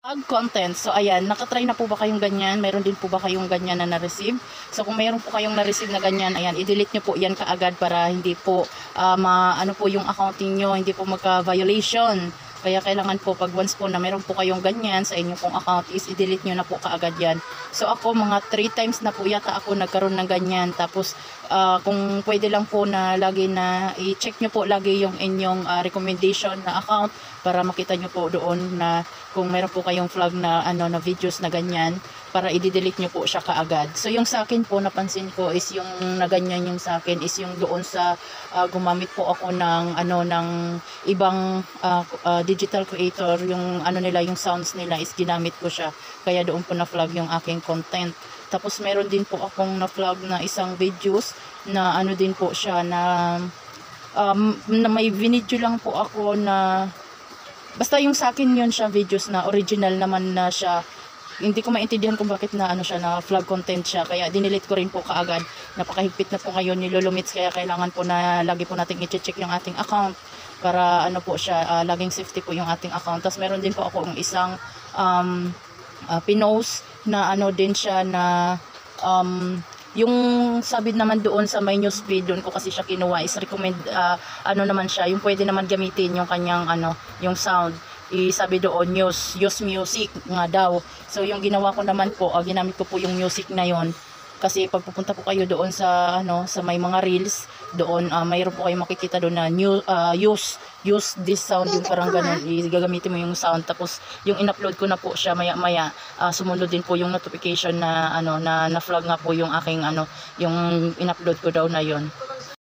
Content. So ayan, nakatry na po ba kayong ganyan? Meron din po ba kayong ganyan na na-receive? So kung meron po kayong na-receive na ganyan, ayan, i-delete nyo po yan kaagad para hindi po ano po yung accounting nyo, hindi po magka-violation. Kaya kailangan po pag once po na meron po kayong ganyan sa inyong pong account is i-delete nyo na po kaagad yan. So ako mga 3 times na po yata ako nagkaroon ng ganyan. Tapos kung pwede lang po na lagi na i-check nyo po lagi yung inyong recommendation na account para makita nyo po doon na kung meron po kayong flag na na videos na ganyan para i-delete nyo po siya kaagad. So yung sa akin po napansin ko is yung na ganyan yung sa akin is yung doon sa gumamit po ako ng ng ibang digital creator, yung nila yung sounds nila is ginamit ko siya. Kaya doon po na flag yung aking content. Tapos meron din po akong na flag na isang videos na din po siya na may video lang po ako na basta yung sa akin yun siya videos na original naman na siya. Hindi ko maintindihan kung bakit na siya na flag content siya, kaya dinelete ko rin po kaagad. Napakahigpit na po ngayon ni Lulumits, kaya kailangan po na lagi po nating i-check yung ating account para po siya laging safety po yung ating account. Tapos meron din po ako ng isang pinost na din siya na yung sabi naman doon sa my newsfeed, doon ko kasi siya kinuha is recommend naman siya, yung pwede naman gamitin yung kanyang yung sound. Sabi doon use music nga daw. So yung ginawa ko naman po, ginamit ko po yung music na yon. Kasi pag pupunta po kayo doon sa sa may mga reels doon, mayroon po kayong makikita doon na use this sound, yung parang ganun, gagamitin mo yung sound. Tapos yung in-upload ko na po siya maya sumunod din po yung notification na na flag nga po yung aking yung in-upload ko daw na yon.